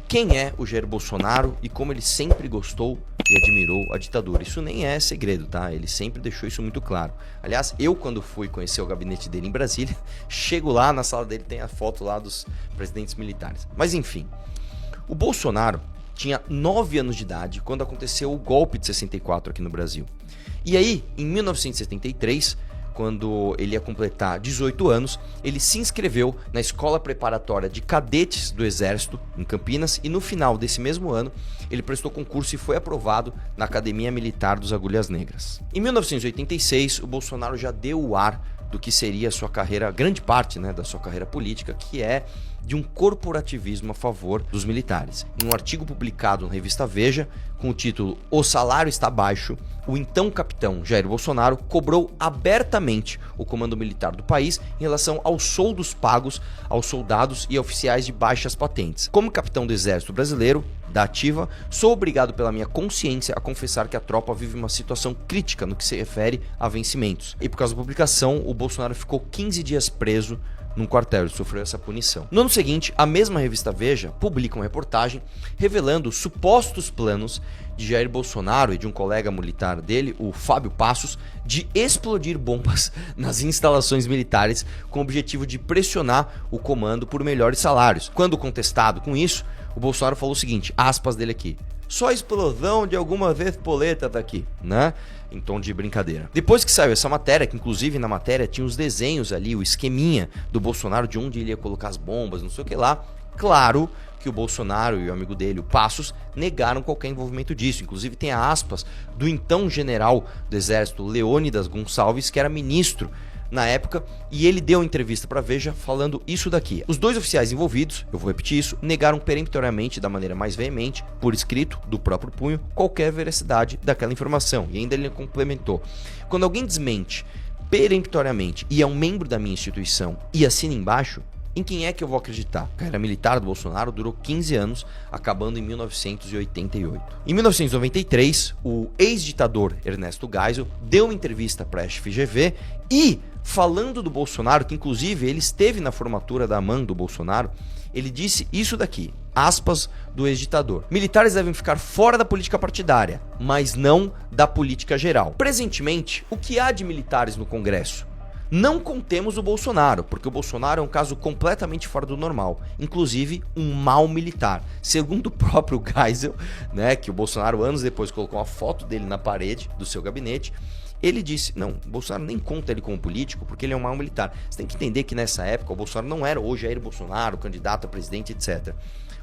quem é o Jair Bolsonaro e como ele sempre gostou e admirou a ditadura. Isso nem é segredo, tá? Ele sempre deixou isso muito claro. Aliás, eu quando fui conhecer o gabinete dele em Brasília, chego lá, na sala dele tem a foto lá dos presidentes militares. Mas enfim, o Bolsonaro tinha 9 anos de idade quando aconteceu o golpe de 64 aqui no Brasil. E aí, em 1973, quando ele ia completar 18 anos, ele se inscreveu na Escola Preparatória de Cadetes do Exército, em Campinas, e no final desse mesmo ano, ele prestou concurso e foi aprovado na Academia Militar dos Agulhas Negras. Em 1986, o Bolsonaro já deu o ar do que seria a sua carreira, grande parte, né, da sua carreira política, que é de um corporativismo a favor dos militares. Em um artigo publicado na revista Veja, com o título "O salário está baixo", o então capitão Jair Bolsonaro cobrou abertamente o comando militar do país em relação aos soldos pagos aos soldados e oficiais de baixas patentes. Como capitão do Exército Brasileiro, da ativa, sou obrigado pela minha consciência a confessar que a tropa vive uma situação crítica no que se refere a vencimentos. E por causa da publicação, o Bolsonaro ficou 15 dias preso num quartel, ele sofreu essa punição. No ano seguinte, a mesma revista Veja publica uma reportagem revelando supostos planos de Jair Bolsonaro e de um colega militar dele, o Fábio Passos, de explodir bombas nas instalações militares com o objetivo de pressionar o comando por melhores salários. Quando contestado com isso, o Bolsonaro falou o seguinte, aspas dele aqui: "Só explosão de alguma vez poleta tá aqui", né? Em tom de brincadeira. Depois que saiu essa matéria, que inclusive na matéria tinha os desenhos ali, o esqueminha do Bolsonaro, de onde ele ia colocar as bombas, não sei o que lá, claro que o Bolsonaro e o amigo dele, o Passos, negaram qualquer envolvimento disso. Inclusive tem aspas do então general do Exército, Leônidas Gonçalves, que era ministro na época, e ele deu entrevista para Veja falando isso daqui. Os dois oficiais envolvidos, eu vou repetir isso, negaram peremptoriamente, da maneira mais veemente, por escrito, do próprio punho, qualquer veracidade daquela informação. E ainda ele complementou: "Quando alguém desmente peremptoriamente e é um membro da minha instituição e assina embaixo, em quem é que eu vou acreditar?" A carreira militar do Bolsonaro durou 15 anos, acabando em 1988. Em 1993, o ex-ditador Ernesto Geisel deu uma entrevista para a FGV e, falando do Bolsonaro, que inclusive ele esteve na formatura da mãe do Bolsonaro, ele disse isso daqui, aspas do ex-ditador: "Militares devem ficar fora da política partidária, mas não da política geral. Presentemente, o que há de militares no Congresso? Não contemos o Bolsonaro, porque o Bolsonaro é um caso completamente fora do normal, inclusive um mau militar." Segundo o próprio Geisel, né, que o Bolsonaro anos depois colocou uma foto dele na parede do seu gabinete, ele disse: "Não, o Bolsonaro nem conta ele como político, porque ele é um mau militar." Você tem que entender que nessa época o Bolsonaro não era hoje Jair Bolsonaro, candidato a presidente, etc.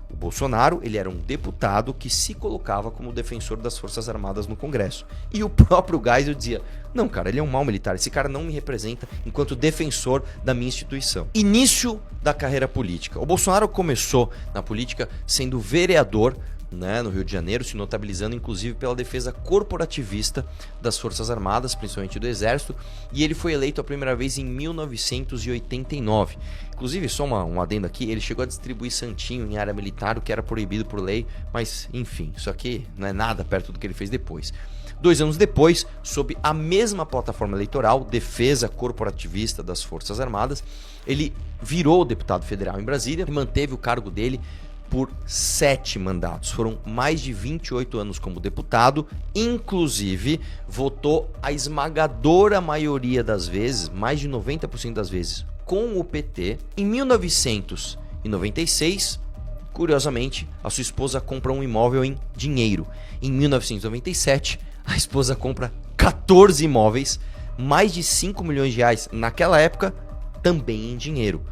O Bolsonaro, ele era um deputado que se colocava como defensor das Forças Armadas no Congresso. E o próprio Geisel dizia: "Não, cara, ele é um mau militar, esse cara não me representa enquanto defensor da minha instituição." Início da carreira política. O Bolsonaro começou na política sendo vereador, né, no Rio de Janeiro, se notabilizando inclusive pela defesa corporativista das Forças Armadas, principalmente do Exército, e ele foi eleito a primeira vez em 1989. Inclusive, só um adendo aqui, ele chegou a distribuir santinho em área militar, o que era proibido por lei, mas enfim, isso aqui não é nada perto do que ele fez depois. 2 anos depois, sob a mesma plataforma eleitoral, defesa corporativista das Forças Armadas, ele virou deputado federal em Brasília e manteve o cargo dele por 7 mandatos. Foram mais de 28 anos como deputado, inclusive votou a esmagadora maioria das vezes, mais de 90% das vezes, com o PT. Em 1996, curiosamente, a sua esposa compra um imóvel em dinheiro. Em 1997, a esposa compra 14 imóveis, mais de 5 milhões de reais naquela época, também em dinheiro.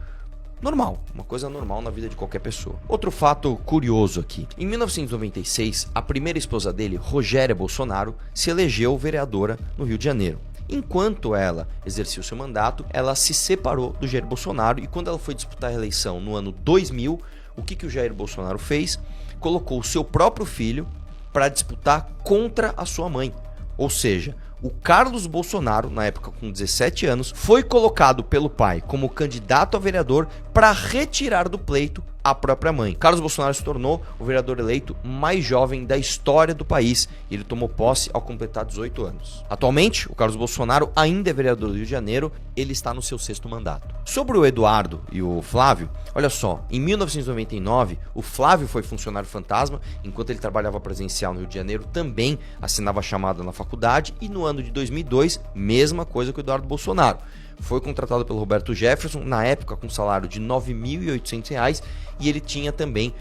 Normal, uma coisa normal na vida de qualquer pessoa. Outro fato curioso aqui: em 1996, a primeira esposa dele, Rogéria Bolsonaro, se elegeu vereadora no Rio de Janeiro. Enquanto ela exercia o seu mandato, ela se separou do Jair Bolsonaro, e quando ela foi disputar a eleição no ano 2000, o que o Jair Bolsonaro fez? Colocou o seu próprio filho para disputar contra a sua mãe. Ou seja, o Carlos Bolsonaro, na época com 17 anos, foi colocado pelo pai como candidato a vereador para retirar do pleito a própria mãe. Carlos Bolsonaro se tornou o vereador eleito mais jovem da história do país. Ele tomou posse ao completar 18 anos. Atualmente, o Carlos Bolsonaro ainda é vereador do Rio de Janeiro, ele está no seu 6º mandato. Sobre o Eduardo e o Flávio, olha só, em 1999, o Flávio foi funcionário fantasma, enquanto ele trabalhava presencial no Rio de Janeiro, também assinava chamada na faculdade, e no ano de 2002, mesma coisa que o Eduardo Bolsonaro. Foi contratado pelo Roberto Jefferson, na época com salário de R$ 9.800, e ele tinha também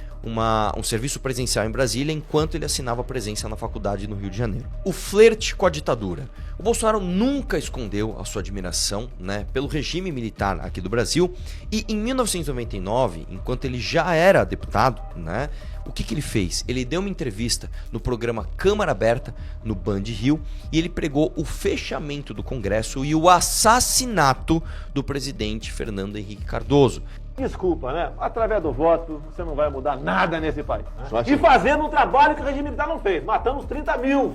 um serviço presencial em Brasília, enquanto ele assinava presença na faculdade no Rio de Janeiro. O flerte com a ditadura. O Bolsonaro nunca escondeu a sua admiração, né, pelo regime militar aqui do Brasil, e em 1999, enquanto ele já era deputado, né, o que ele fez? Ele deu uma entrevista no programa Câmara Aberta, no Band Rio, e ele pregou o fechamento do Congresso e o assassinato do presidente Fernando Henrique Cardoso. Desculpa, né? Através do voto, você não vai mudar nada nesse país. Né? E fazendo um trabalho que o regime militar não fez, matando uns 30 mil.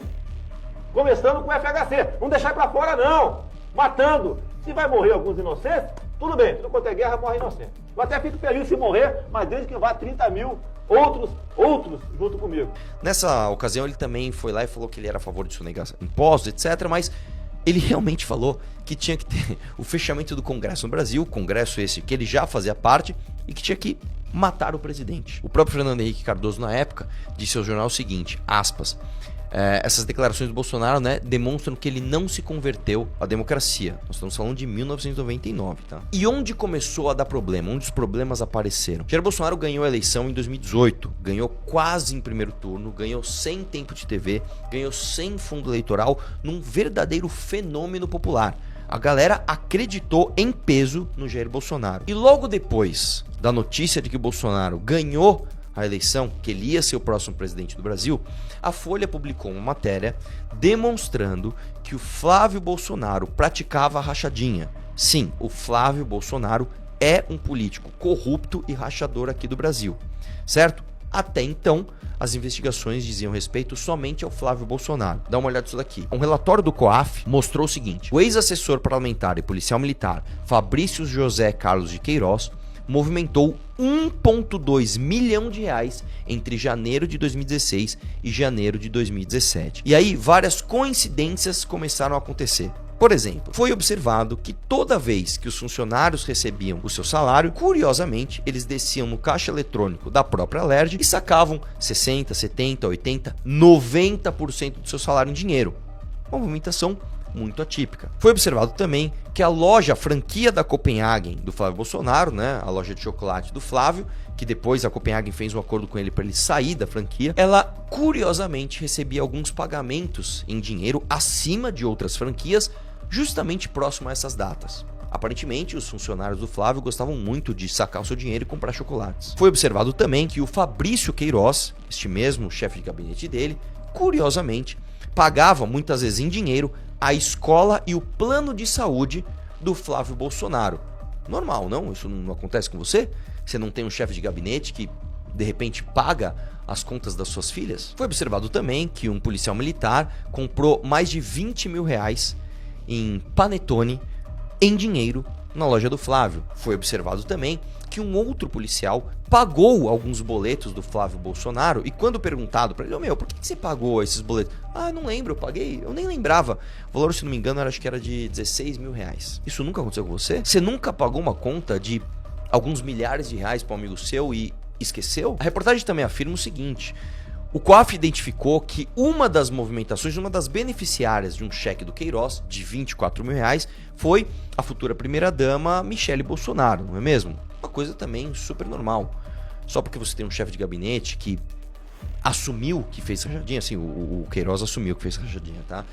Começando com o FHC. Não deixar pra fora, não. Matando. Se vai morrer alguns inocentes, tudo bem. Tudo quanto é guerra, morre inocente. Eu até fico feliz se morrer, mas desde que vá 30 mil outros junto comigo. Nessa ocasião, ele também foi lá e falou que ele era a favor de sonegar impostos, etc., mas ele realmente falou que tinha que ter o fechamento do Congresso no Brasil, Congresso esse que ele já fazia parte, e que tinha que matar o presidente. O próprio Fernando Henrique Cardoso, na época, disse ao jornal o seguinte, aspas, essas declarações do Bolsonaro, né, demonstram que ele não se converteu à democracia. Nós estamos falando de 1999, tá? E onde começou a dar problema? Onde os problemas apareceram? Jair Bolsonaro ganhou a eleição em 2018, ganhou quase em primeiro turno, ganhou sem tempo de TV, ganhou sem fundo eleitoral, num verdadeiro fenômeno popular. A galera acreditou em peso no Jair Bolsonaro. E logo depois da notícia de que o Bolsonaro ganhou a eleição, que ele ia ser o próximo presidente do Brasil, a Folha publicou uma matéria demonstrando que o Flávio Bolsonaro praticava rachadinha. Sim, o Flávio Bolsonaro é um político corrupto e rachador aqui do Brasil, certo? Até então, as investigações diziam respeito somente ao Flávio Bolsonaro. Dá uma olhada nisso daqui. Um relatório do COAF mostrou o seguinte: o ex-assessor parlamentar e policial militar Fabrício José Carlos de Queiroz movimentou 1,2 milhão de reais entre janeiro de 2016 e janeiro de 2017. E aí, várias coincidências começaram a acontecer. Por exemplo, foi observado que toda vez que os funcionários recebiam o seu salário, curiosamente, eles desciam no caixa eletrônico da própria Alerj e sacavam 60%, 70%, 80%, 90% do seu salário em dinheiro. Uma movimentação muito atípica. Foi observado também que a loja, a franquia da Copenhagen do Flávio Bolsonaro, né, a loja de chocolate do Flávio, que depois a Copenhagen fez um acordo com ele para ele sair da franquia, ela curiosamente recebia alguns pagamentos em dinheiro acima de outras franquias, justamente próximo a essas datas. Aparentemente, os funcionários do Flávio gostavam muito de sacar o seu dinheiro e comprar chocolates. Foi observado também que o Fabrício Queiroz, este mesmo chefe de gabinete dele, curiosamente, pagava muitas vezes em dinheiro a escola e o plano de saúde do Flávio Bolsonaro. Normal, não? Isso não acontece com você? Você não tem um chefe de gabinete que, de repente, paga as contas das suas filhas? Foi observado também que um policial militar comprou mais de 20 mil reais em panetone em dinheiro na loja do Flávio. Foi observado também que um outro policial pagou alguns boletos do Flávio Bolsonaro e quando perguntado para ele, por que você pagou esses boletos? Ah, não lembro, eu paguei, eu nem lembrava. O valor, se não me engano, acho que era de 16 mil reais. Isso nunca aconteceu com você? Você nunca pagou uma conta de alguns milhares de reais para um amigo seu e esqueceu? A reportagem também afirma o seguinte: o COAF identificou que uma das movimentações, uma das beneficiárias de um cheque do Queiroz, de 24 mil reais, foi a futura primeira-dama Michele Bolsonaro, não é mesmo? Uma coisa também super normal. Só porque você tem um chefe de gabinete que assumiu que fez rachadinha, assim, o Queiroz assumiu que fez rachadinha, tá?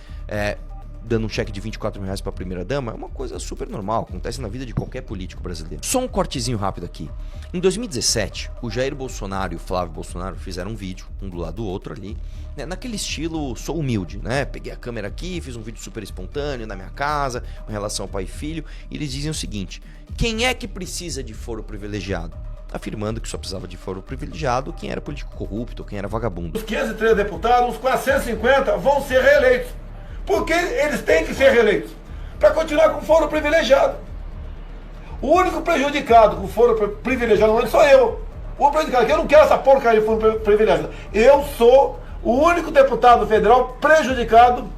Dando um cheque de 24 mil reais para a primeira-dama, é uma coisa super normal, acontece na vida de qualquer político brasileiro. Só um cortezinho rápido aqui. Em 2017, o Jair Bolsonaro e o Flávio Bolsonaro fizeram um vídeo, um do lado do outro ali, né, naquele estilo sou humilde, né? Peguei a câmera aqui, fiz um vídeo super espontâneo na minha casa, com relação ao pai e filho, e eles dizem o seguinte: quem é que precisa de foro privilegiado? Afirmando que só precisava de foro privilegiado quem era político corrupto, quem era vagabundo. Os 503 deputados, os 450 vão ser reeleitos. Porque eles têm que ser reeleitos para continuar com foro privilegiado. O único prejudicado com foro privilegiado no momento sou eu. O prejudicado, eu não quero essa porcaria de fundo privilegiado. Eu sou o único deputado federal prejudicado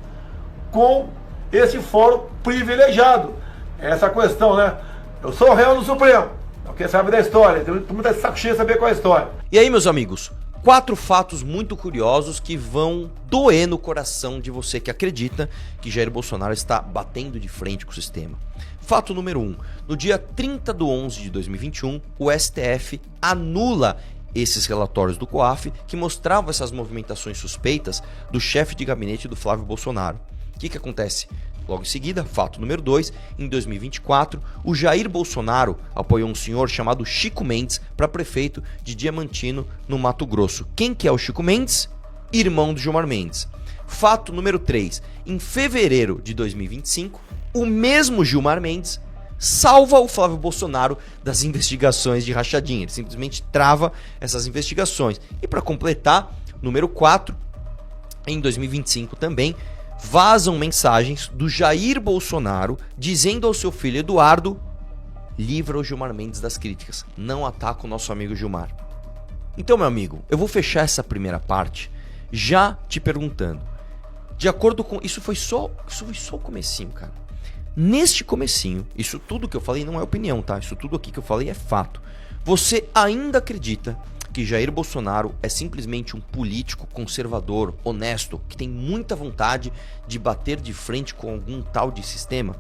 com esse fórum privilegiado. Essa questão, né? Eu sou réu no Supremo. Quem sabe da história, tem muita saco cheio de saber qual é a história. E aí, meus amigos, 4 fatos muito curiosos que vão doer no coração de você que acredita que Jair Bolsonaro está batendo de frente com o sistema. Fato número 1. No dia 30/11 de 2021, o STF anula esses relatórios do COAF que mostravam essas movimentações suspeitas do chefe de gabinete do Flávio Bolsonaro. O que acontece? Logo em seguida, fato número 2, em 2024, o Jair Bolsonaro apoiou um senhor chamado Chico Mendes para prefeito de Diamantino, no Mato Grosso. Quem que é o Chico Mendes? Irmão do Gilmar Mendes. Fato número 3, em fevereiro de 2025, o mesmo Gilmar Mendes salva o Flávio Bolsonaro das investigações de rachadinha. Ele simplesmente trava essas investigações. E para completar, número 4, em 2025 também, vazam mensagens do Jair Bolsonaro dizendo ao seu filho Eduardo: livra o Gilmar Mendes das críticas, não ataca o nosso amigo Gilmar. Então, meu amigo, eu vou fechar essa primeira parte já te perguntando, de acordo com... Isso foi só o comecinho, cara. Neste comecinho, isso tudo que eu falei não é opinião, tá? Isso tudo aqui que eu falei é fato. Você ainda acredita que Jair Bolsonaro é simplesmente um político conservador, honesto, que tem muita vontade de bater de frente com algum tal de sistema?